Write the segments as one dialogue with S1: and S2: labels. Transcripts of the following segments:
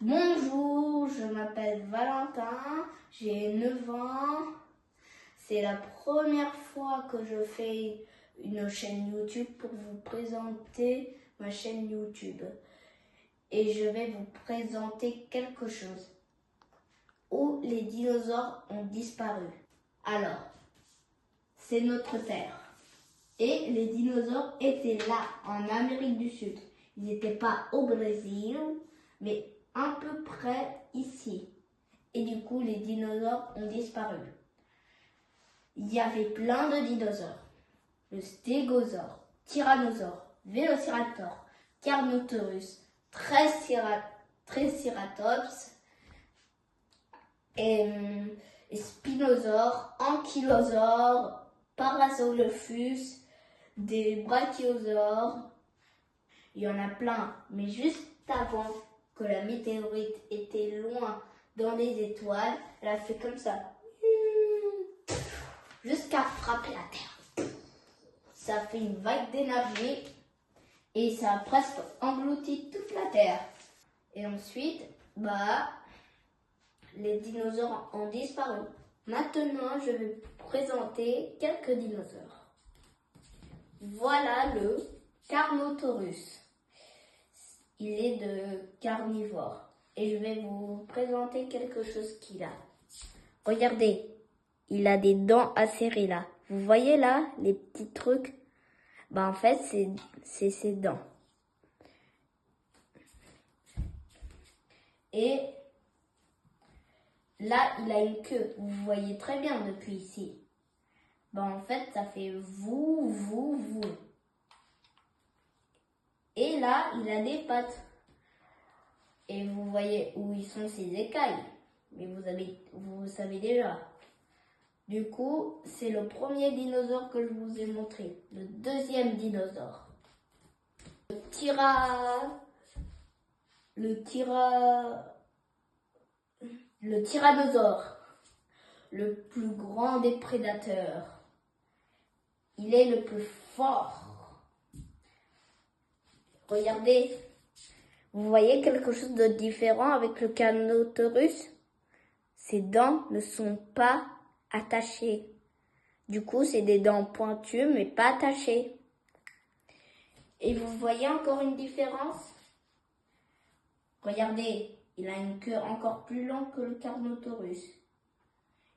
S1: Bonjour, je m'appelle Valentin, j'ai 9 ans. C'est la première fois que je fais une chaîne YouTube pour vous présenter ma chaîne YouTube. Et je vais vous présenter quelque chose où les dinosaures ont disparu. Alors, c'est notre Terre. Et les dinosaures étaient là, en Amérique du Sud. Ils n'étaient pas au Brésil, mais un peu près ici. Et du coup, les dinosaures ont disparu. Il y avait plein de dinosaures. Le stégosaure, tyrannosaure, vélociraptor, carnotaurus, triceratops, et spinosaures, ankylosaures, parasaurolophus, des brachiosaures. Il y en a plein, mais juste avant que la météorite était loin dans les étoiles, elle a fait comme ça, jusqu'à frapper la Terre. Ça a fait une vague d'énergie et ça a presque englouti toute la Terre. Et ensuite, les dinosaures ont disparu. Maintenant, je vais vous présenter quelques dinosaures. Voilà le Carnotaurus. Il est de carnivore. Et je vais vous présenter quelque chose qu'il a. Regardez, il a des dents acérées là. Vous voyez là, les petits trucs? En fait, c'est ses dents. Et là, il a une queue. Vous voyez très bien depuis ici. En fait, ça fait vous, vous, vous. Et là, il a des pattes. Et vous voyez où ils sont ses écailles. Mais vous savez déjà. Du coup, c'est le premier dinosaure que je vous ai montré. Le deuxième dinosaure. Le tyrannosaure. Le plus grand des prédateurs. Il est le plus fort. Regardez. Vous voyez quelque chose de différent avec le Carnotaurus? Ses dents ne sont pas attachées. Du coup, c'est des dents pointues, mais pas attachées. Et vous voyez encore une différence? Regardez, il a une queue encore plus longue que le Carnotaurus.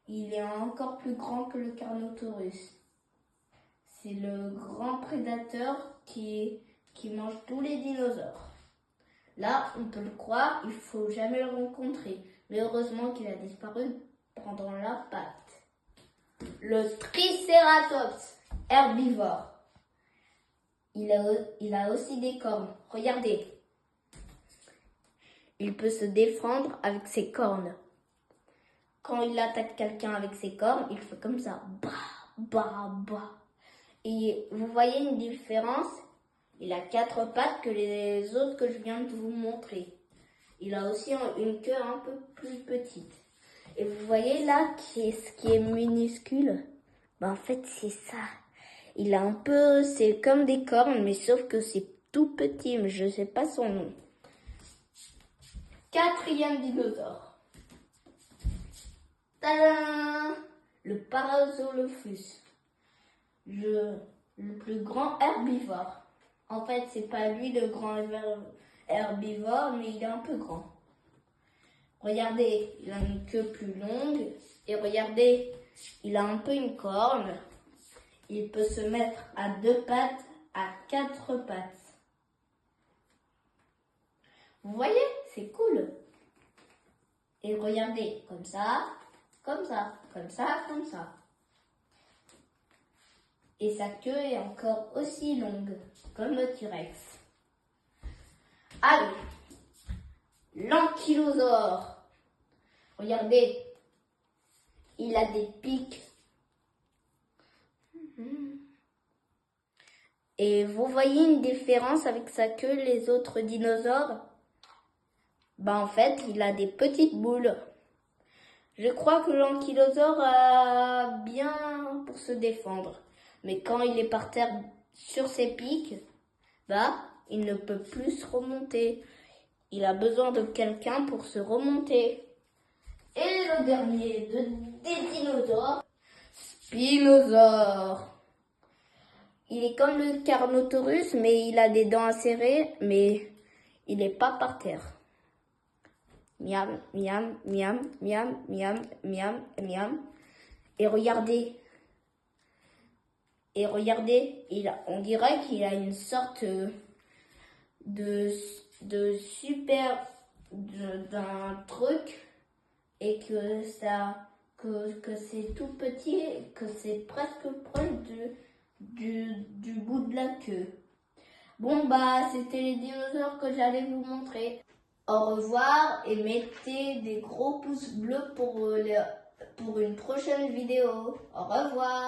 S1: Il est encore plus grand que le Carnotaurus. C'est le grand prédateur qui mange tous les dinosaures. Là, on peut le croire, il ne faut jamais le rencontrer. Mais heureusement qu'il a disparu pendant la patte. Le Triceratops, herbivore. Il a aussi des cornes. Regardez. Il peut se défendre avec ses cornes. Quand il attaque quelqu'un avec ses cornes, il fait comme ça. Bah, bah, bah. Et vous voyez une différence? Il a 4 pattes que les autres que je viens de vous montrer. Il a aussi une queue un peu plus petite. Et vous voyez là, ce qui est minuscule? En fait, c'est ça. Il a c'est comme des cornes, mais sauf que c'est tout petit, mais je ne sais pas son nom. Quatrième dinosaure. Tadam! Le Parasaurolophus. Le plus grand herbivore. En fait, c'est pas lui le grand herbivore, mais il est un peu grand. Regardez, il a une queue plus longue. Et regardez, il a un peu une corne. Il peut se mettre à 2 pattes, à 4 pattes. Vous voyez, c'est cool. Et regardez, comme ça, comme ça, comme ça, comme ça. Et sa queue est encore aussi longue, comme le T-Rex. Allez, l'ankylosaure. Regardez, il a des pics. Et vous voyez une différence avec sa queue, les autres dinosaures? En fait, il a des petites boules. Je crois que l'ankylosaure a bien pour se défendre. Mais quand il est par terre sur ses pics, il ne peut plus se remonter. il a besoin de quelqu'un pour se remonter. Et le dernier des dinosaures, Spinosaure. Il est comme le Carnotaurus, mais il a des dents acérées, mais il n'est pas par terre. Miam, miam, miam, miam, miam, miam, miam. Et regardez, on dirait qu'il a une sorte de super d'un truc et que c'est tout petit, que c'est presque proche du bout de la queue. Bon bah c'était les dinosaures que j'allais vous montrer. Au revoir et mettez des gros pouces bleus pour une prochaine vidéo. Au revoir.